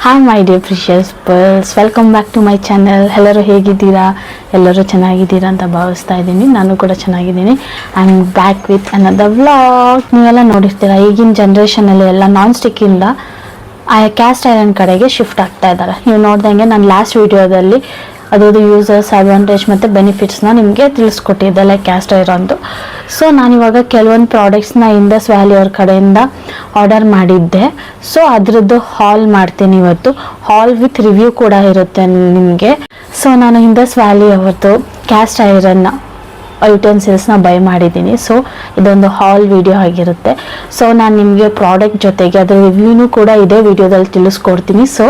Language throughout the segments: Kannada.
Hi my dear precious pearls, welcome back to my channel. ಎಲ್ಲರೂ ಹೇಗಿದ್ದೀರಾ? ಎಲ್ಲರೂ ಚೆನ್ನಾಗಿದ್ದೀರಾ ಅಂತ ಭಾವಿಸ್ತಾ ಇದ್ದೀನಿ. ನಾನು ಕೂಡ ಚೆನ್ನಾಗಿದ್ದೀನಿ. I am back with another vlog. ನೀವೆಲ್ಲ ನೋಡಿರ್ತೀರಾ, ಈಗಿನ ಜನ್ರೇಷನಲ್ಲಿ ಎಲ್ಲ ನಾನ್ ಸ್ಟಿಕ್ಕಿಂದ ಕ್ಯಾಸ್ಟ್ ಐರನ್ ಕಡೆಗೆ ಶಿಫ್ಟ್ ಆಗ್ತಾ ಇದ್ದಾರೆ. ನೀವು ನೋಡ್ದಂಗೆ ನಾನು ಲಾಸ್ಟ್ ವಿಡಿಯೋದಲ್ಲಿ ಅದರದ್ದು ಯೂಸರ್ಸ್, ಅಡ್ವಾಂಟೇಜ್ ಮತ್ತು ಬೆನಿಫಿಟ್ಸ್ನ ನಿಮಗೆ ತಿಳಿಸ್ಕೊಟ್ಟಿದ್ದೆ, ಲೈಕ್ ಕ್ಯಾಸ್ಟ್ ಐರನ್ದು. ಸೊ ನಾನಿವಾಗ ಕೆಲವೊಂದು ಪ್ರಾಡಕ್ಟ್ಸ್ನ ಇಂಡಸ್ ವ್ಯಾಲಿ ಅವ್ರ ಕಡೆಯಿಂದ ಆರ್ಡರ್ ಮಾಡಿದ್ದೆ. ಸೊ ಅದರದ್ದು ಹಾಲ್ ಮಾಡ್ತೀನಿ ಇವತ್ತು. ಹಾಲ್ ವಿತ್ ರಿವ್ಯೂ ಕೂಡ ಇರುತ್ತೆ ನಿಮಗೆ. ಸೊ ನಾನು ಇಂಡಸ್ ವ್ಯಾಲಿ ಅವ್ರದ್ದು ಕ್ಯಾಸ್ಟ್ ಐರನ್ನ ಯುಟೆನ್ಸಿಲ್ಸ್ನ ಬೈ ಮಾಡಿದ್ದೀನಿ. ಸೊ ಇದೊಂದು ಹಾಲ್ ವಿಡಿಯೋ ಆಗಿರುತ್ತೆ. ಸೊ ನಾನು ನಿಮಗೆ ಪ್ರಾಡಕ್ಟ್ ಜೊತೆಗೆ ಅದರ ರಿವ್ಯೂನೂ ಕೂಡ ಇದೇ ವಿಡಿಯೋದಲ್ಲಿ ತಿಳಿಸ್ಕೊಡ್ತೀನಿ. ಸೊ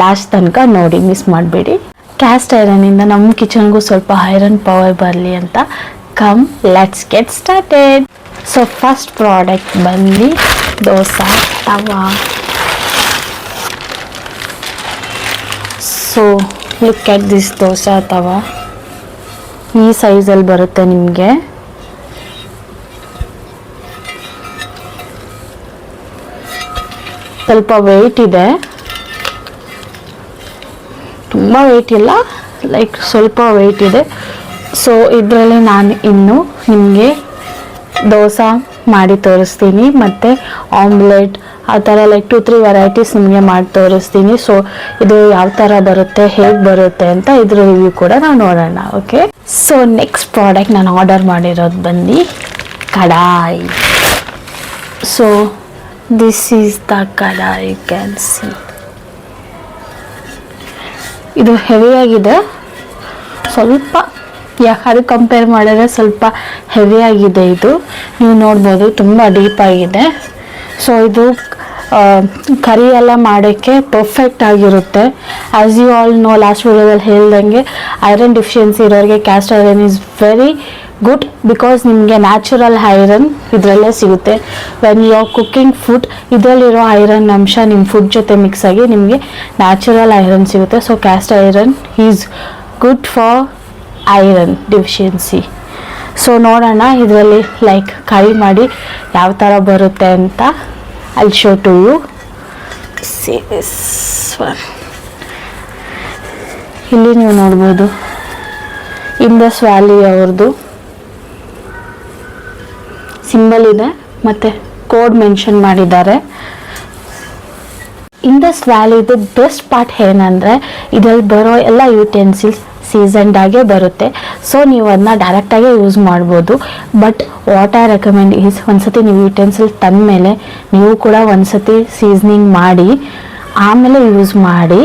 ಲಾಸ್ಟ್ ತನಕ ನೋಡಿ, ಮಿಸ್ ಮಾಡಬೇಡಿ. ಕ್ಯಾಸ್ಟ್ ಐರನ್ನಿಂದ ನಮ್ಮ ಕಿಚನ್ಗೂ ಸ್ವಲ್ಪ ಐರನ್ ಪವರ್ ಬರಲಿ ಅಂತ. Come let's get started. So first product ಬಂದು dosa tawa. So look at this dosa tawa. ಈ ಸೈಜಲ್ಲಿ ಬರುತ್ತೆ ನಿಮಗೆ. ಸ್ವಲ್ಪ ವೆಯ್ಟ್ ಇದೆ, ತುಂಬ ವೆಯ್ಟ್ ಇಲ್ಲ, ಲೈಕ್ ಸ್ವಲ್ಪ ವೆಯ್ಟ್ ಇದೆ. ಸೊ ಇದರಲ್ಲಿ ನಾನು ಇನ್ನು ನಿಮಗೆ ದೋಸೆ ಮಾಡಿ ತೋರಿಸ್ತೀನಿ, ಮತ್ತು ಆಮ್ಲೆಟ್ ಆ ಥರ ಲೈಕ್ 2-3 ವೆರೈಟೀಸ್ ನಿಮಗೆ ಮಾಡಿ ತೋರಿಸ್ತೀನಿ. ಸೊ ಇದು ಯಾವ ಥರ ಬರುತ್ತೆ, ಹೇಗೆ ಬರುತ್ತೆ ಅಂತ ಇದ್ರ ರಿವ್ಯೂ ಕೂಡ ನಾವು ನೋಡೋಣ. ಓಕೆ, ಸೊ ನೆಕ್ಸ್ಟ್ ಪ್ರಾಡಕ್ಟ್ ನಾನು ಆರ್ಡರ್ ಮಾಡಿರೋದು ಬಂದು ಕಡಾಯಿ. ಸೊ ದಿಸ್ ಈಸ್ ದ ಕಡಾಯಿ, ಯು ಕ್ಯಾನ್ ಸಿ. ಇದು ಹೆವಿಯಾಗಿದೆ ಸ್ವಲ್ಪ, ಯಾಕೆ ಕಂಪೇರ್ ಮಾಡಿದ್ರೆ ಸ್ವಲ್ಪ ಹೆವಿಯಾಗಿದೆ. ಇದು ನೀವು ನೋಡ್ಬೋದು, ತುಂಬ ಡೀಪಾಗಿದೆ. ಸೊ ಇದು ಕರಿ ಎಲ್ಲ ಮಾಡೋಕ್ಕೆ ಪರ್ಫೆಕ್ಟ್ ಆಗಿರುತ್ತೆ. As you all know, last ವಿಡಿಯೋದಲ್ಲಿ ಹೇಳ್ದಂಗೆ ಐರನ್ ಡಿಫಿಷಿಯನ್ಸಿ ಇರೋರಿಗೆ cast iron is very good, because ನಿಮಗೆ ನ್ಯಾಚುರಲ್ ಐರನ್ ಇದರಲ್ಲೇ ಸಿಗುತ್ತೆ. When you are cooking food, ಇದರಲ್ಲಿರೋ ಐರನ್ ಅಂಶ ನಿಮ್ಮ ಫುಡ್ ಜೊತೆ ಮಿಕ್ಸ್ ಆಗಿ ನಿಮಗೆ ನ್ಯಾಚುರಲ್ ಐರನ್ ಸಿಗುತ್ತೆ. So cast iron is good for iron deficiency. So ನೋಡೋಣ ಇದರಲ್ಲಿ ಲೈಕ್ ಕರಿ ಮಾಡಿ ಯಾವ ಥರ ಬರುತ್ತೆ ಅಂತ. I'll show to you. See this one. ಇಲ್ಲಿ ನೀವು ನೋಡ್ಬೋದು ಇಂಡಸ್ ವ್ಯಾಲಿ ಅವ್ರದ್ದು ಸಿಂಬಲ್ ಇದೆ ಮತ್ತು ಕೋಡ್ ಮೆನ್ಷನ್ ಮಾಡಿದ್ದಾರೆ. ಇಂಡಸ್ ವ್ಯಾಲಿದು ಬೆಸ್ಟ್ ಪಾರ್ಟ್ ಏನಂದರೆ ಇದರಲ್ಲಿ ಬರೋ ಎಲ್ಲ ಯುಟೆನ್ಸಿಲ್ಸ್ ಸೀಸನ್ಡ್ ಆಗೇ ಬರುತ್ತೆ. ಸೊ ನೀವು ಅದನ್ನ ಡೈರೆಕ್ಟಾಗೇ ಯೂಸ್ ಮಾಡ್ಬೋದು. But what I recommend is, ಒಂದ್ಸತಿ ನೀವು ಯುಟೆನ್ಸಿಲ್ ತಂದಮೇಲೆ ನೀವು ಕೂಡ ಒಂದ್ಸತಿ ಸೀಸ್ನಿಂಗ್ ಮಾಡಿ ಆಮೇಲೆ ಯೂಸ್ ಮಾಡಿ.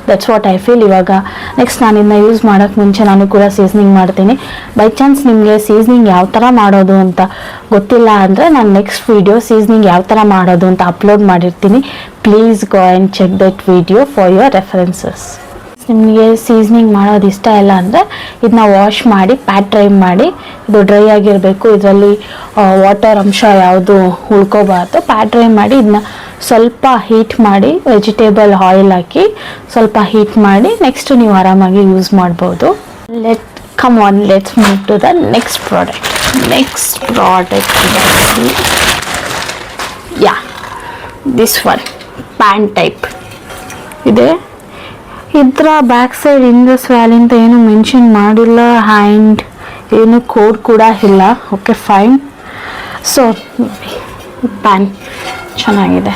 That's what I feel. ಇವಾಗ ನೆಕ್ಸ್ಟ್ ನಾನು ಇದನ್ನ ಯೂಸ್ ಮಾಡೋಕ್ಕೆ ಮುಂಚೆ ನಾನು ಕೂಡ ಸೀಸ್ನಿಂಗ್ ಮಾಡ್ತೀನಿ. ಬೈ ಚಾನ್ಸ್ ನಿಮಗೆ ಸೀಸ್ನಿಂಗ್ ಯಾವ ಥರ ಮಾಡೋದು ಅಂತ ಗೊತ್ತಿಲ್ಲ ಅಂದರೆ ನಾನು ನೆಕ್ಸ್ಟ್ ವಿಡಿಯೋ ಸೀಸ್ನಿಂಗ್ ಯಾವ ಥರ ಮಾಡೋದು ಅಂತ ಅಪ್ಲೋಡ್ ಮಾಡಿರ್ತೀನಿ. Please go and check that video for your references. ನಿಮಗೆ ಸೀಸ್ನಿಂಗ್ ಮಾಡೋದು ಇಷ್ಟ ಇಲ್ಲ ಅಂದರೆ ಇದನ್ನ ವಾಶ್ ಮಾಡಿ ಪ್ಯಾಟ್ ಡ್ರೈ ಮಾಡಿ, ಇದು ಡ್ರೈ ಆಗಿರಬೇಕು, ಇದರಲ್ಲಿ ವಾಟರ್ ಅಂಶ ಯಾವುದು ಉಳ್ಕೋಬಾರ್ದು. ಪ್ಯಾಟ್ ಡ್ರೈ ಮಾಡಿ ಇದನ್ನ ಸ್ವಲ್ಪ ಹೀಟ್ ಮಾಡಿ, ವೆಜಿಟೇಬಲ್ ಆಯಿಲ್ ಹಾಕಿ ಸ್ವಲ್ಪ ಹೀಟ್ ಮಾಡಿ ನೆಕ್ಸ್ಟ್ ನೀವು ಆರಾಮಾಗಿ ಯೂಸ್ ಮಾಡ್ಬೋದು. Come on, let's move to the next product. Next product yeah this one, pan type ಇದೆ. ಇದರ ಬ್ಯಾಕ್ ಸೈಡ್ ಇಂಡಸ್ ವ್ಯಾಲಿ ಅಂತ ಏನು ಮೆನ್ಷನ್ ಮಾಡಿಲ್ಲ, ಹ್ಯಾಂಡ್ ಏನು ಕೋಡ್ ಕೂಡ ಇಲ್ಲ. Okay fine. ಸೊ ಪ್ಯಾನ್ ಚೆನ್ನಾಗಿದೆ.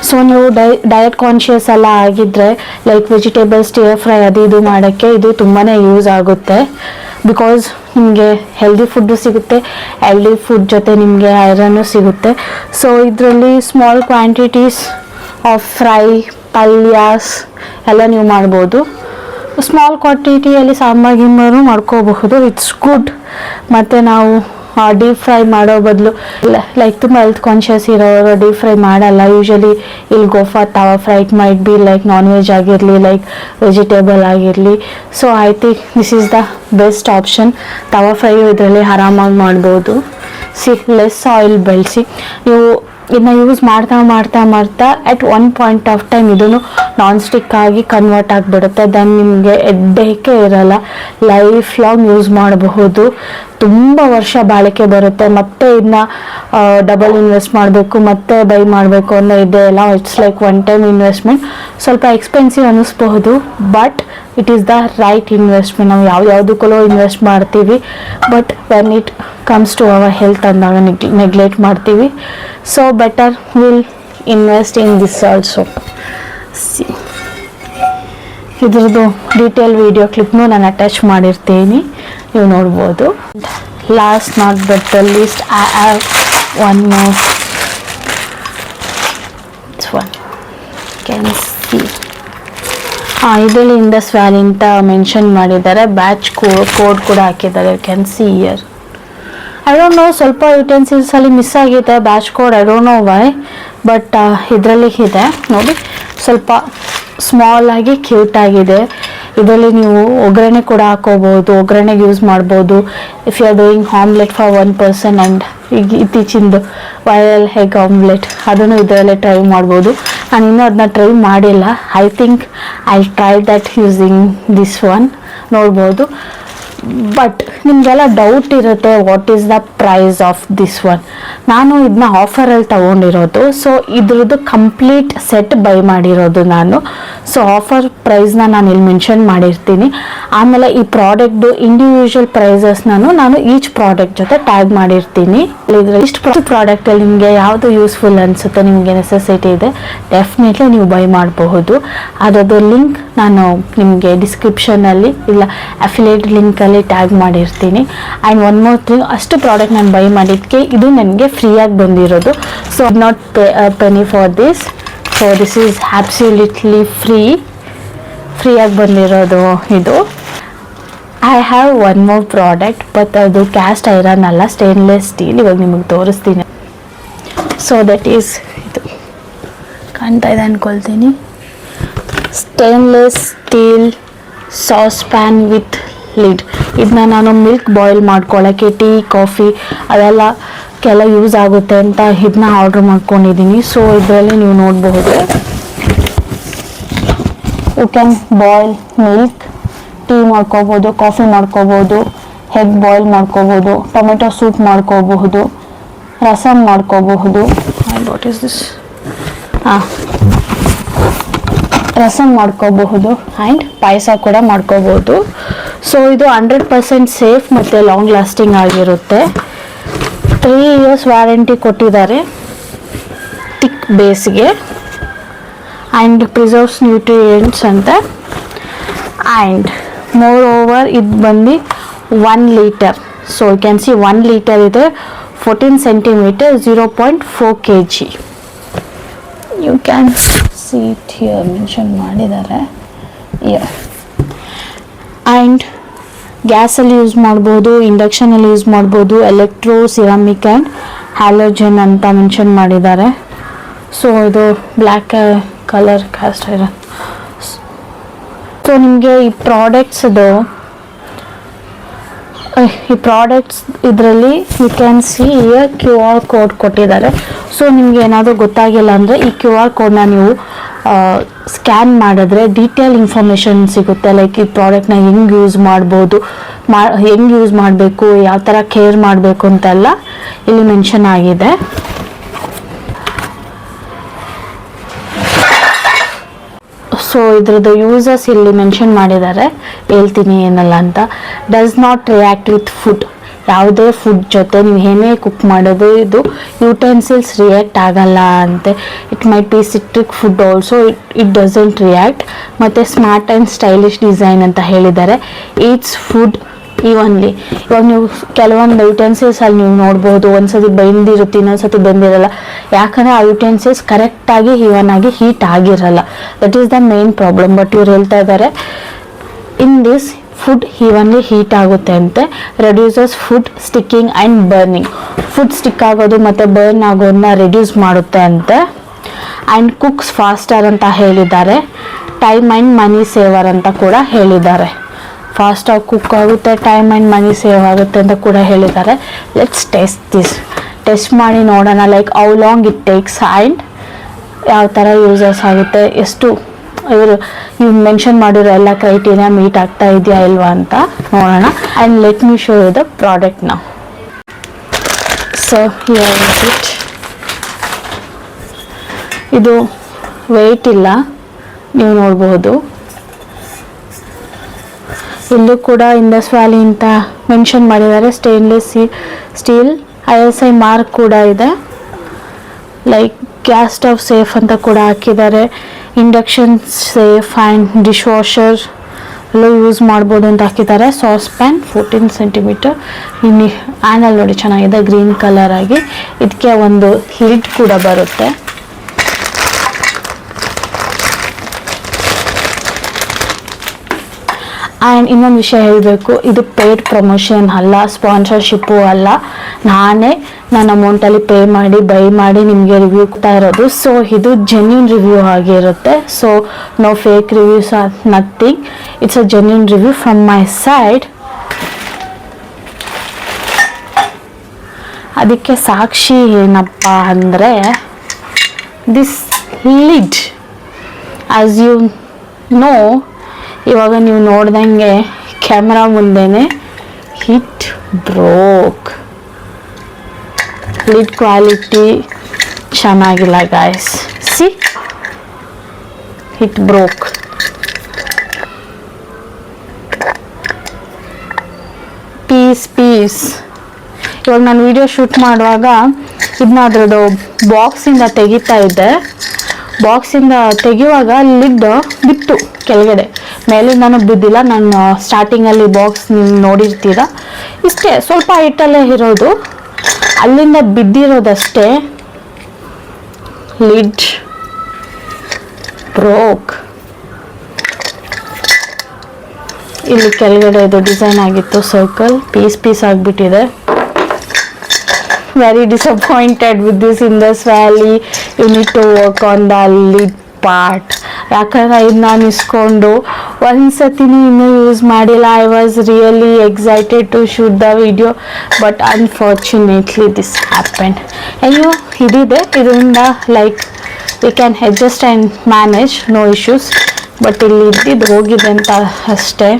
ಸೊ ನೀವು ಡಯಟ್ ಕಾನ್ಷಿಯಸ್ ಎಲ್ಲ ಆಗಿದ್ದರೆ ಲೈಕ್ ವೆಜಿಟೇಬಲ್ಸ್ ಸ್ಟಿಯರ್ ಫ್ರೈ ಅದು ಇದು ಮಾಡೋಕ್ಕೆ ಇದು ತುಂಬಾ ಯೂಸ್ ಆಗುತ್ತೆ. ಬಿಕಾಸ್ ನಿಮಗೆ ಹೆಲ್ದಿ ಫುಡ್ಡು ಸಿಗುತ್ತೆ, ಹೆಲ್ದಿ ಫುಡ್ ಜೊತೆ ನಿಮಗೆ ಐರನ್ನು ಸಿಗುತ್ತೆ. ಸೊ ಇದರಲ್ಲಿ ಸ್ಮಾಲ್ ಕ್ವಾಂಟಿಟೀಸ್ ಆಫ್ ಫ್ರೈ, ಪಲ್ಯಾಸ್ ಎಲ್ಲ ನೀವು ಮಾಡ್ಬೋದು. ಸ್ಮಾಲ್ ಕ್ವಾಂಟಿಟಿಯಲ್ಲಿ ಸಾಂಬಾರು ಗಿಂಬಾರು ಮಾಡ್ಕೋಬಹುದು. It's good. ಮತ್ತು ನಾವು ಡೀಪ್ ಫ್ರೈ ಮಾಡೋ ಬದಲು ಲೈಕ್ ತುಂಬ ಹೆಲ್ತ್ ಕಾನ್ಷಿಯಸ್ ಇರೋರು ಡೀಪ್ ಫ್ರೈ ಮಾಡಲ್ಲ. ಯೂಶಲಿ ಇಲ್ಲಿ go for tawa fry. It might be like non veg ಆಗಿರಲಿ, ಲೈಕ್ ವೆಜಿಟೇಬಲ್ ಆಗಿರಲಿ. So I think this is the best option. Tawa fry ಇದರಲ್ಲಿ ಆರಾಮಾಗಿ ಮಾಡ್ಬೋದು. ಲೆಸ್ ಆಯಿಲ್ ಬಳಸಿ ನೀವು ಇದನ್ನ ಯೂಸ್ ಮಾಡ್ತಾ at one point of time ಇದನ್ನು ನಾನ್ ಸ್ಟಿಕ್ ಆಗಿ ಕನ್ವರ್ಟ್ ಆಗಿಬಿಡುತ್ತೆ. ದೆನ್ ನಿಮಗೆ ಎಡ್ಡೇಕೆ ಇರಲ್ಲ, ಲೈಫ್ ಲಾಂಗ್ ಯೂಸ್ ಮಾಡಬಹುದು. ತುಂಬ ವರ್ಷ ಬಾಳಿಕೆ ಬರುತ್ತೆ. ಮತ್ತು ಇದನ್ನ ಡಬಲ್ ಇನ್ವೆಸ್ಟ್ ಮಾಡಬೇಕು ಮತ್ತೆ ಬೈ ಮಾಡಬೇಕು ಅನ್ನೋ ಇದೆಲ್ಲ it's like one time investment. ಸ್ವಲ್ಪ ಎಕ್ಸ್ಪೆನ್ಸಿವ್ ಅನ್ನಿಸ್ಬಹುದು, but it is the right investment. ನಾವು ಯಾವುದಕ್ಕೂ ಇನ್ವೆಸ್ಟ್ ಮಾಡ್ತೀವಿ, but when it comes to our health ಅಂದಾಗ ನೆಗ್ಲೆಕ್ಟ್ ಮಾಡ್ತೀವಿ. So better will invest in this also. ಇದ್ರದ್ದು ಡೀಟೇಲ್ ವಿಡಿಯೋ ಕ್ಲಿಪ್ನು ನಾನು ಅಟ್ಯಾಚ್ ಮಾಡಿರ್ತೀನಿ, ನೀವು ನೋಡ್ಬೋದು. Last not but the least I have one more. One can see, ಇದರಲ್ಲಿ ಇಂಡಸ್ ವ್ಯಾಲಿ ಅಂತ ಮೆನ್ಷನ್ ಮಾಡಿದ್ದಾರೆ. ಬ್ಯಾಚ್ ಕೋಡ್ ಕೂಡ ಹಾಕಿದ್ದಾರೆ, can see year. I don't know, ಸ್ವಲ್ಪ ಯುಟೆನ್ಸಿಲ್ಸ್ ಅಲ್ಲಿ ಮಿಸ್ ಆಗಿದೆ batch code, I don't know why, but ಇದರಲ್ಲಿ ಇದೆ ನೋಡಿ. ಸ್ವಲ್ಪ ಸ್ಮಾಲ್ ಆಗಿ ಕ್ಯೂಟ್ ಆಗಿದೆ. ಇದರಲ್ಲಿ ನೀವು ಒಗ್ಗರಣೆ ಕೂಡ ಹಾಕೋಬಹುದು, ಒಗ್ಗರಣೆಗೆ ಯೂಸ್ ಮಾಡ್ಬೋದು. If you are doing omelette for one person and ಈಗ ಇತ್ತೀಚಿಂದು ವೈರಲ್ ಎಗ್ ಆಮ್ಲೆಟ್ ಅದನ್ನು ಇದರಲ್ಲೇ ಟ್ರೈ ಮಾಡ್ಬೋದು. ನಾನು ಇನ್ನೂ ಅದನ್ನ ಟ್ರೈ ಮಾಡಿಲ್ಲ. I think I try that using this one, ನೋಡ್ಬೋದು. ಬಟ್ ನಿಮಗೆಲ್ಲ ಡೌಟ್ ಇರುತ್ತೆ, what is the price of this one. ನಾನು ಇದನ್ನ ಆಫರಲ್ಲಿ ತಗೊಂಡಿರೋದು, ಸೊ ಇದ್ರದ್ದು ಕಂಪ್ಲೀಟ್ ಸೆಟ್ ಬೈ ಮಾಡಿರೋದು ನಾನು. ಸೊ ಆಫರ್ ಪ್ರೈಸ್ನ ನಾನು ಇಲ್ಲಿ ಮೆನ್ಷನ್ ಮಾಡಿರ್ತೀನಿ. ಆಮೇಲೆ ಈ ಪ್ರಾಡಕ್ಟ್ದು ಇಂಡಿವಿಜುವಲ್ ಪ್ರೈಸಸ್ ನಾನು ಈಚ್ ಪ್ರಾಡಕ್ಟ್ ಜೊತೆ ಟ್ಯಾಗ್ ಮಾಡಿರ್ತೀನಿ. ಇಷ್ಟು ಪ್ರಾಡಕ್ಟಲ್ಲಿ ನಿಮಗೆ ಯಾವುದು ಯೂಸ್ಫುಲ್ ಅನಿಸುತ್ತೆ, ನಿಮಗೆ ನೆಸೆಸಿಟಿ ಇದೆ, ಡೆಫಿನೆಟ್ಲಿ ನೀವು ಬೈ ಮಾಡಬಹುದು. ಅದರದ್ದು ಲಿಂಕ್ ನಾನು ನಿಮಗೆ ಡಿಸ್ಕ್ರಿಪ್ಷನಲ್ಲಿ ಇಲ್ಲ ಅಫಿಲಿಯೇಟ್ ಲಿಂಕಲ್ಲಿ ಟ್ಯಾಗ್ ಮಾಡಿರ್ತೀನಿ. ಆ್ಯಂಡ್ ಒನ್ ಮೋರ್ ಥಿಂಗ್, ಅಷ್ಟು ಪ್ರಾಡಕ್ಟ್ ನಾನು ಬೈ ಮಾಡಿದ್ದಕ್ಕೆ ಇದು ನನಗೆ ಫ್ರೀಯಾಗಿ ಬಂದಿರೋದು. So not ಪೆನಿ for this. So this is absolutely ಫ್ರೀಯಾಗಿ ಬಂದಿರೋದು ಇದು. I have one more product, but ಅದು ಕ್ಯಾಸ್ಟ್ ಐರನ್ ಅಲ್ಲ, ಸ್ಟೇನ್ಲೆಸ್ ಸ್ಟೀಲ್. ಇವಾಗ ನಿಮಗೆ ತೋರಿಸ್ತೀನಿ. ಸೊ ದಟ್ ಈಸ್, ಇದು ಕಾಣ್ತಾ ಇದೆ ಅಂದ್ಕೊಳ್ತೀನಿ, stainless steel sauce pan with lid. ಇದನ್ನ ನಾನು ಮಿಲ್ಕ್ ಬಾಯ್ಲ್ ಮಾಡ್ಕೊಳ್ಳೋಕ್ಕೆ, ಟೀ ಕಾಫಿ ಅದೆಲ್ಲಕ್ಕೆಲ್ಲ ಯೂಸ್ ಆಗುತ್ತೆ ಅಂತ ಇದನ್ನ ಆರ್ಡ್ರ್ ಮಾಡ್ಕೊಂಡಿದ್ದೀನಿ. ಸೊ ಇದರಲ್ಲಿ ನೀವು ನೋಡಬಹುದು, you can boil milk, tea ಮಾಡ್ಕೋಬೋದು, ಕಾಫಿ ಮಾಡ್ಕೋಬೋದು, ಎಗ್ ಬಾಯ್ಲ್ ಮಾಡ್ಕೋಬೋದು, ಟೊಮೆಟೊ ಸೂಪ್ ಮಾಡ್ಕೋಬಹುದು, ರಸಮ್ ಮಾಡ್ಕೋಬಹುದು. What is this? ರಸಮ್ ಮಾಡ್ಕೋಬಹುದು ಆ್ಯಂಡ್ ಪಾಯಸ ಕೂಡ ಮಾಡ್ಕೋಬಹುದು. ಸೊ ಇದು 100% ಸೇಫ್ ಮತ್ತು ಲಾಂಗ್ ಲಾಸ್ಟಿಂಗ್ ಆಗಿರುತ್ತೆ. 3 years ವ್ಯಾರಂಟಿ ಕೊಟ್ಟಿದ್ದಾರೆ ಥಿಕ್ ಬೇಸ್ಗೆ. ಆ್ಯಂಡ್ ಪ್ರಿಸರ್ವ್ಸ್ ನ್ಯೂಟ್ರಿಯೆಂಟ್ಸ್ ಅಂತ. ಆ್ಯಂಡ್ ಮೋರ್ ಓವರ್ ಇದು ಬಂದು 1 litre. So you can see 1 litre ಇದೆ, 14 centimeter, 0.4 kg. You can see it here, mention ಮಾಡಿದ್ದಾರೆ. ಆ್ಯಂಡ್ ಗ್ಯಾಸಲ್ಲಿ ಯೂಸ್ ಮಾಡ್ಬೋದು, ಇಂಡಕ್ಷನಲ್ಲಿ ಯೂಸ್ ಮಾಡ್ಬೋದು, ಎಲೆಕ್ಟ್ರೋ, ಸಿರಾಮಿಕ್ ಆ್ಯಂಡ್ ಹ್ಯಾಲೋಜನ್ ಅಂತ ಮೆನ್ಷನ್ ಮಾಡಿದ್ದಾರೆ. ಸೊ ಇದು black colour cast iron. So ನಿಮಗೆ ಈ ಪ್ರಾಡಕ್ಟ್ಸ್ ಇದರಲ್ಲಿ you can see here QR code ಕೊಟ್ಟಿದ್ದಾರೆ. ಸೊ ನಿಮಗೆ ಏನಾದರೂ ಗೊತ್ತಾಗಿಲ್ಲ ಅಂದರೆ ಈ QR ಕೋಡ್ನ ನೀವು ಸ್ಕ್ಯಾನ್ ಮಾಡಿದ್ರೆ ಡೀಟೇಲ್ ಇನ್ಫಾರ್ಮೇಷನ್ ಸಿಗುತ್ತೆ. ಲೈಕ್ ಈ ಪ್ರಾಡಕ್ಟ್ನ ಹೆಂಗೆ ಯೂಸ್ ಮಾಡ್ಬೋದು, ಹೆಂಗೆ ಯೂಸ್ ಮಾಡಬೇಕು, ಯಾವ ಥರ ಕೇರ್ ಮಾಡಬೇಕು ಅಂತೆಲ್ಲ ಇಲ್ಲಿ ಮೆನ್ಷನ್ ಆಗಿದೆ. ಸೊ ಇದ್ರದ್ದು ಯೂಸಸ್ ಇಲ್ಲಿ ಮೆನ್ಷನ್ ಮಾಡಿದ್ದಾರೆ, ಹೇಳ್ತೀನಿ ಏನಲ್ಲ ಅಂತ. Does not react with food. ಯಾವುದೇ ಫುಡ್ ಜೊತೆ ನೀವು ಏನೇ ಕುಕ್ ಮಾಡೋದು ಇದು ಯುಟೆನ್ಸಿಲ್ಸ್ ರಿಯಾಕ್ಟ್ ಆಗಲ್ಲ ಅಂತೆ. It might be citric food also, it doesn't react. ಮತ್ತು ಸ್ಮಾರ್ಟ್ ಆ್ಯಂಡ್ ಸ್ಟೈಲಿಶ್ ಡಿಸೈನ್ ಅಂತ ಹೇಳಿದ್ದಾರೆ. Eats food evenly. ಇವಾಗ ನೀವು ಕೆಲವೊಂದು ಯುಟೆನ್ಸಿಲ್ಸ್ ಅಲ್ಲಿ ನೀವು ನೋಡ್ಬೋದು, ಒಂದ್ಸತಿ ಬೆಂದಿರುತ್ತೆ, ಇನ್ನೊಂದ್ಸತಿ ಬೆಂದಿರಲ್ಲ. ಯಾಕಂದರೆ ಆ ಯುಟೆನ್ಸಿಲ್ಸ್ ಕರೆಕ್ಟಾಗಿ ಈವನ್ ಆಗಿ ಹೀಟ್ ಆಗಿರಲ್ಲ. That is the main problem. But ಇವ್ರು ಹೇಳ್ತಾ ಇದ್ದಾರೆ in this food evenly heat ಆಗುತ್ತೆ ಅಂತೆ. Reduces food sticking and burning. Food stick ಆಗೋದು ಮತ್ತು ಬರ್ನ್ ಆಗೋದನ್ನ ರೆಡ್ಯೂಸ್ ಮಾಡುತ್ತೆ ಅಂತೆ. ಆ್ಯಂಡ್ ಕುಕ್ಸ್ ಫಾಸ್ಟರ್ ಅಂತ ಹೇಳಿದ್ದಾರೆ. ಟೈಮ್ ಆ್ಯಂಡ್ ಮನಿ ಸೇವರ್ ಅಂತ ಕೂಡ ಹೇಳಿದ್ದಾರೆ. ಫಾಸ್ಟಾಗಿ ಕುಕ್ ಆಗುತ್ತೆ, ಟೈಮ್ ಆ್ಯಂಡ್ ಮನಿ ಸೇವ್ ಆಗುತ್ತೆ ಅಂತ ಕೂಡ ಹೇಳಿದ್ದಾರೆ. ಲೆಟ್ಸ್ ಟೆಸ್ಟ್ ಮಾಡಿ ನೋಡೋಣ, like how long it takes and ಯಾವ ಥರ ಯೂಸಸ್ ಆಗುತ್ತೆ, ಎಷ್ಟು ಇವರು ಮೆನ್ಷನ್ ಮಾಡಿರೋ ಎಲ್ಲ ಕ್ರೈಟೀರಿಯಾ ಮೀಟ್ ಆಗ್ತಾ ಇದೆಯಾ ಇಲ್ವಾ ಅಂತ ನೋಡೋಣ. And let me show you the product ನಾವು. So here is it. ಇದು ವೆಯ್ಟ್ ಇಲ್ಲ, ನೀವು ನೋಡಬಹುದು. ಇಲ್ಲೂ ಕೂಡ ಇಂಡಸ್ ವ್ಯಾಲಿ ಅಂತ ಮೆನ್ಷನ್ ಮಾಡಿದ್ದಾರೆ. ಸ್ಟೇನ್ಲೆಸ್ ಸ್ಟೀಲ್ ISI ಮಾರ್ಕ್ ಕೂಡ ಇದೆ. ಲೈಕ್ ಗ್ಯಾಸ್ ಸ್ಟವ್ ಸೇಫ್ ಅಂತ ಕೂಡ ಹಾಕಿದ್ದಾರೆ. Induction safe and dishwasher ಎಲ್ಲ ಯೂಸ್ ಮಾಡ್ಬೋದು ಅಂತ ಹಾಕಿದ್ದಾರೆ. Saucepan 14 centimetre. ಇನ್ನು ಹ್ಯಾಂಡಲ್ ನೋಡಿ ಚೆನ್ನಾಗಿದೆ, ಗ್ರೀನ್ ಕಲರ್ ಆಗಿ. ಇದಕ್ಕೆ ಒಂದು ಲಿಡ್ ಕೂಡ ಬರುತ್ತೆ. ಆ್ಯಂಡ್ ಇನ್ನೊಂದು ವಿಷಯ ಹೇಳಬೇಕು, ಇದು ಪೇಯ್ಡ್ ಪ್ರಮೋಷನ್ ಅಲ್ಲ, ಸ್ಪಾನ್ಸರ್ಶಿಪ್ಪು ಅಲ್ಲ. ನಾನೇ ನನ್ನ ಅಮೌಂಟಲ್ಲಿ ಪೇ ಮಾಡಿ ಬೈ ಮಾಡಿ ನಿಮಗೆ ರಿವ್ಯೂ ಕೊಡ್ತಾ ಇರೋದು. ಸೊ ಇದು ಜೆನ್ಯೂನ್ ರಿವ್ಯೂ ಆಗಿರುತ್ತೆ. So no fake reviews or nothing. It's a genuine review from my side. ಅದಕ್ಕೆ ಸಾಕ್ಷಿ ಏನಪ್ಪ ಅಂದರೆ this lid. As you know, ಇವಾಗ ನೀವು ನೋಡ್ದಂಗೆ ಕ್ಯಾಮ್ರಾ ಮುಂದೆನೆ ಹಿಟ್ ಬ್ರೋಕ್. ಲಿಡ್ ಕ್ವಾಲಿಟಿ ಚೆನ್ನಾಗಿಲ್ಲ guys. See, it broke. Piece. ಇವಾಗ ನಾನು ವಿಡಿಯೋ ಶೂಟ್ ಮಾಡುವಾಗ ಇದನ್ನ ಅದ್ರದ್ದು ಬಾಕ್ಸಿಂದ ತೆಗಿತಾ ಇದ್ದೆ. ಬಾಕ್ಸಿಂದ ತೆಗೆಯುವಾಗ ಲಿಡ್ ಬಿತ್ತು ಕೆಳಗಡೆ, ಮೇಲಿಂದನೂ ಬಿದ್ದಿಲ್ಲ. ನಾನು ಸ್ಟಾರ್ಟಿಂಗಲ್ಲಿ ಬಾಕ್ಸ್ ನೋಡಿರ್ತೀರ, ಇಷ್ಟೇ ಸ್ವಲ್ಪ ಹೈಟಲ್ಲೇ ಇರೋದು, ಅಲ್ಲಿಂದ ಬಿದ್ದಿರೋದಷ್ಟೇ. Lid broke. ಇಲ್ಲಿ ಕೆಳಗಡೆ ಇದು ಡಿಸೈನ್ ಆಗಿತ್ತು ಸರ್ಕಲ್, ಪೀಸ್ ಆಗಿಬಿಟ್ಟಿದೆ. Very disappointed with this Indus Valley. You need to work on the lid part. ಯಾಕಂದ್ರೆ ಇದು ನಾನು ಇಸ್ಕೊಂಡು ಒಂದ್ಸತಿನೂ ಇನ್ನೂ ಯೂಸ್ ಮಾಡಿಲ್ಲ. I was really excited to shoot the video, but unfortunately this happened. ಅಯ್ಯೋ, ಇದಿದೆ, ಇದರಿಂದ like we can adjust and manage, no issues. But ಇಲ್ಲಿ ಇದ್ದಿದ್ದು ಹೋಗಿದೆ ಅಂತ ಅಷ್ಟೇ.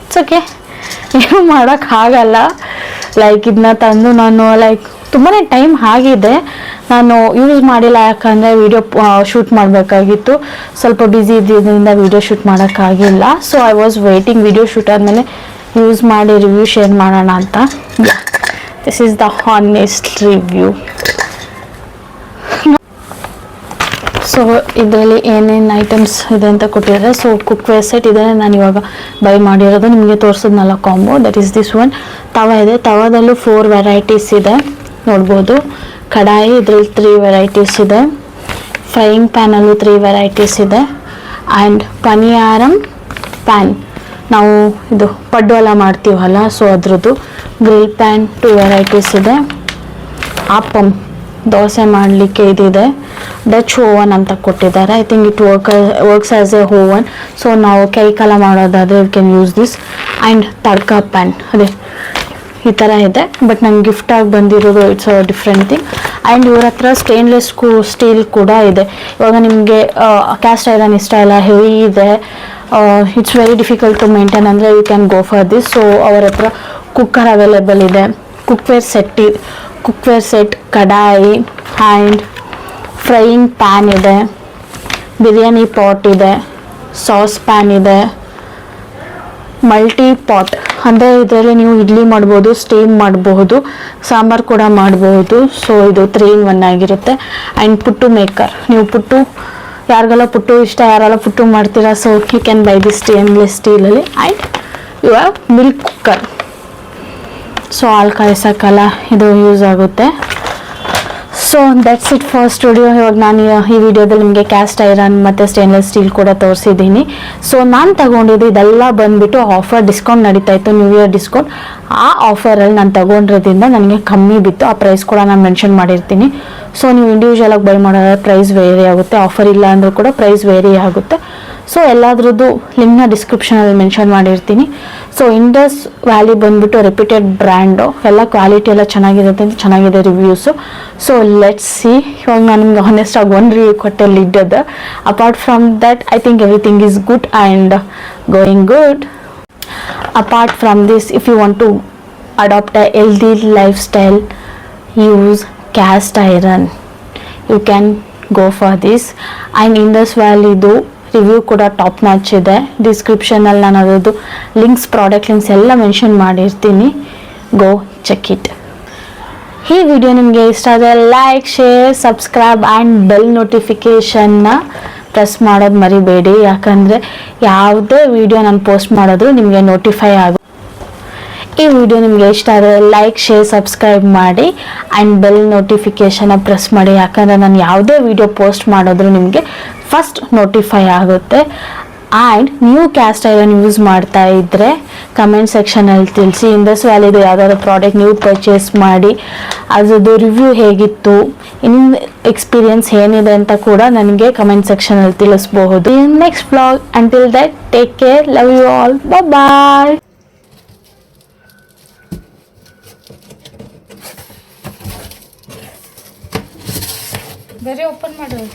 ಇಟ್ಸ್ ಓಕೆ, ಏನು ಮಾಡೋಕ್ಕಾಗಲ್ಲ. ಲೈಕ್ ಇದನ್ನ ತಂದು ನಾನು ಲೈಕ್ ತುಂಬಾ ಟೈಮ್ ಆಗಿದೆ, ನಾನು ಯೂಸ್ ಮಾಡಿಲ್ಲ. ಯಾಕಂದರೆ ವಿಡಿಯೋ ಶೂಟ್ ಮಾಡಬೇಕಾಗಿತ್ತು, ಸ್ವಲ್ಪ ಬ್ಯುಸಿ ಇದ್ದಿದ್ದರಿಂದ ವಿಡಿಯೋ ಶೂಟ್ ಮಾಡೋಕ್ಕಾಗಿಲ್ಲ. So I was waiting video shoot ಆದಮೇಲೆ ಯೂಸ್ ಮಾಡಿ ರಿವ್ಯೂ ಶೇರ್ ಮಾಡೋಣ ಅಂತ. This is the honest review. So ಇದರಲ್ಲಿ ಏನೇನು ಐಟಮ್ಸ್ ಇದೆ ಅಂತ ಕೊಟ್ಟಿದ್ದಾರೆ. ಸೊ ಕುಕ್ವೇರ್ ಸೆಟ್ ಇದನ್ನೇ ನಾನು ಇವಾಗ ಬೈ ಮಾಡಿರೋದು, ನಿಮಗೆ ತೋರಿಸಿದ್ನಲ್ಲ combo. That is this one. Tawa ಇದೆ, ತವಾದಲ್ಲೂ 4 ವೆರೈಟೀಸ್ ಇದೆ ನೋಡ್ಬೋದು. ಕಡಾಯಿ, ಇದರಲ್ಲಿ 3 ವೆರೈಟೀಸ್ ಇದೆ. ಫ್ರೈಯಿಂಗ್ ಪ್ಯಾನಲ್ಲೂ 3 ವೆರೈಟೀಸ್ ಇದೆ. ಆ್ಯಂಡ್ ಪನಿಯಾರಂ ಪ್ಯಾನ್, ನಾವು ಇದು ಪಡ್ಡು ಎಲ್ಲ ಮಾಡ್ತೀವಲ್ಲ, ಸೊ ಅದ್ರದ್ದು. ಗ್ರಿಲ್ ಪ್ಯಾನ್ 2 ವೆರೈಟೀಸ್ ಇದೆ. ಆಪಂ, ದೋಸೆ ಮಾಡಲಿಕ್ಕೆ ಇದಿದೆ. ಡಚ್ ಓವನ್ ಅಂತ ಕೊಟ್ಟಿದ್ದಾರೆ. I think it works as a oven. So ನಾವು ಕೈ ಕಾಲ ಮಾಡೋದಾದರೆ we can use this. And tadka pan, ಅದೇ ಈ ಥರ ಇದೆ, ಬಟ್ ನಂಗೆ ಗಿಫ್ಟಾಗಿ ಬಂದಿರೋದು it's a different thing. And ಇವ್ರ ಹತ್ರ ಸ್ಟೇನ್ಲೆಸ್ ಸ್ಟೀಲ್ ಕೂಡ ಇದೆ. ಇವಾಗ ನಿಮಗೆ ಕ್ಯಾಸ್ಟ್ ಐರನ್ ಇಷ್ಟ ಇಲ್ಲ, ಹೆವಿ ಇದೆ, it's very difficult to maintain ಅಂದರೆ you can go for this. So ಅವ್ರ ಹತ್ರ ಕುಕ್ಕರ್ ಅವೈಲೇಬಲ್ ಇದೆ, cookware set, kadai and frying pan ಇದೆ, ಬಿರಿಯಾನಿ ಪಾಟ್ ಇದೆ, ಸಾಸ್ ಪ್ಯಾನ್ ಇದೆ, ಮಲ್ಟಿ ಪಾಟ್ ಅಂದರೆ ಇದರಲ್ಲಿ ನೀವು ಇಡ್ಲಿ ಮಾಡ್ಬೋದು, ಸ್ಟೀಮ್ ಮಾಡಬಹುದು, ಸಾಂಬಾರು ಕೂಡ ಮಾಡಬಹುದು. ಸೊ ಇದು 3 in 1 ಆಗಿರುತ್ತೆ. ಆ್ಯಂಡ್ ಪುಟ್ಟು ಮೇಕರ್, ನೀವು ಪುಟ್ಟು ಯಾರಿಗೆಲ್ಲ ಪುಟ್ಟು ಇಷ್ಟ, ಯಾರೆಲ್ಲ ಪುಟ್ಟು ಮಾಡ್ತೀರಾ, so you can buy the stainless ಸ್ಟೀಲಲ್ಲಿ. And you have milk cooker, so ಹಾಲು ಕಾಯಿಸೋಕ್ಕೆಲ್ಲ ಇದು ಯೂಸ್ ಆಗುತ್ತೆ. So that's it for studio. ಇವಾಗ ನಾನು ಈ ವಿಡಿಯೋದಲ್ಲಿ ನಿಮಗೆ ಕ್ಯಾಸ್ಟ್ ಐರನ್ ಮತ್ತು ಸ್ಟೇನ್ಲೆಸ್ ಸ್ಟೀಲ್ ಕೂಡ ತೋರಿಸಿದ್ದೀನಿ. ಸೊ ನಾನು ತಗೊಂಡಿದ್ದು ಇದೆಲ್ಲ ಬಂದುಬಿಟ್ಟು ಆಫರ್, ಡಿಸ್ಕೌಂಟ್ ನಡೀತಾ ಇತ್ತು, ನ್ಯೂ ಇಯರ್ ಡಿಸ್ಕೌಂಟ್. ಆ ಆಫರಲ್ಲಿ ನಾನು ತಗೊಂಡಿರೋದ್ರಿಂದ ನನಗೆ ಕಮ್ಮಿ ಬಿತ್ತು. ಆ ಪ್ರೈಸ್ ಕೂಡ ನಾನು ಮೆನ್ಷನ್ ಮಾಡಿರ್ತೀನಿ. ಸೊ ನೀವು ಇಂಡಿವಿಜುವಲಾಗಿ ಬೈ ಮಾಡೋದ್ರೆ ಪ್ರೈಸ್ ವೇರಿ ಆಗುತ್ತೆ, ಆಫರ್ ಇಲ್ಲ ಅಂದರೂ ಕೂಡ ಪ್ರೈಸ್ ವೇರಿ ಆಗುತ್ತೆ. ಸೊ ಎಲ್ಲದ್ರದ್ದು ಲಿಂಕ್ನ ಡಿಸ್ಕ್ರಿಪ್ಷನಲ್ಲಿ ಮೆನ್ಷನ್ ಮಾಡಿರ್ತೀನಿ. ಸೊ ಇಂಡಸ್ ವ್ಯಾಲಿ ಬಂದುಬಿಟ್ಟು ರೆಪ್ಯೂಟೆಡ್ ಬ್ರ್ಯಾಂಡು, ಎಲ್ಲ ಕ್ವಾಲಿಟಿ ಎಲ್ಲ ಚೆನ್ನಾಗಿರುತ್ತೆ ಅಂತ ಚೆನ್ನಾಗಿದೆ ರಿವ್ಯೂಸು. So let's see. ಇವಾಗ ನಾನು ನಿಮ್ಗೆ ಹಾನೆಸ್ಟಾಗಿ 1 ರಿವ್ಯೂ ಕೊಟ್ಟೆ ಲಿಡ್ಡದ್ದು. Apart from that I think everything is good and going good. Apart from this, if you want to adopt a healthy lifestyle, use cast iron. You can go for this. And Indus Valleyದು ರಿವ್ಯೂ ಕೂಡ ಟಾಪ್ ಮ್ಯಾಚ್ ಇದೆ. ಡಿಸ್ಕ್ರಿಪ್ಷನಲ್ಲಿ ನಾನು ಅದರದ್ದು ಲಿಂಕ್ಸ್, ಪ್ರಾಡಕ್ಟ್ ಲಿಂಕ್ಸ್ ಎಲ್ಲ ಮೆನ್ಷನ್ ಮಾಡಿರ್ತೀನಿ. Go check it. ಈ ವಿಡಿಯೋ ನಿಮಗೆ ಇಷ್ಟ ಆದರೆ like, share, subscribe and bell ನೋಟಿಫಿಕೇಷನ್ನ ಪ್ರೆಸ್ ಮಾಡೋದು ಮರಿಬೇಡಿ. ಯಾಕಂದರೆ ಯಾವುದೇ ವಿಡಿಯೋ ನಾನು ಪೋಸ್ಟ್ ಮಾಡಿದ್ರು ನಿಮಗೆ ನೋಟಿಫೈ ಆಗುತ್ತೆ. ಈ ವಿಡಿಯೋ ನಿಮಗೆ ಇಷ್ಟ ಆದರೆ ಲೈಕ್, ಶೇರ್, ಸಬ್ಸ್ಕ್ರೈಬ್ ಮಾಡಿ ಆ್ಯಂಡ್ ಬೆಲ್ ನೋಟಿಫಿಕೇಷನ್ನ ಪ್ರೆಸ್ ಮಾಡಿ. ಯಾಕಂದರೆ ನಾನು ಯಾವುದೇ ವಿಡಿಯೋ ಪೋಸ್ಟ್ ಮಾಡಿದ್ರು ನಿಮಗೆ ಫಸ್ಟ್ ನೋಟಿಫೈ ಆಗುತ್ತೆ. ಆ್ಯಂಡ್ ನೀವು ಕ್ಯಾಸ್ಟ್ ಐರನ್ ಯೂಸ್ ಮಾಡ್ತಾ ಇದ್ದರೆ ಕಮೆಂಟ್ ಸೆಕ್ಷನಲ್ಲಿ ತಿಳಿಸಿ. ಇಂಡಸ್ ವ್ಯಾಲಿದು ಯಾವುದಾದ್ರು ಪ್ರಾಡಕ್ಟ್ ನೀವು ಪರ್ಚೇಸ್ ಮಾಡಿ ಅದರದ್ದು ರಿವ್ಯೂ ಹೇಗಿತ್ತು, ನಿಮ್ಮ ಎಕ್ಸ್ಪೀರಿಯನ್ಸ್ ಏನಿದೆ ಅಂತ ಕೂಡ ನನಗೆ ಕಮೆಂಟ್ ಸೆಕ್ಷನಲ್ಲಿ ತಿಳಿಸ್ಬಹುದು. Next vlog, until that take care, love you all, bye. ಬೇರೆ ಓಪನ್ ಮಾಡೋದು.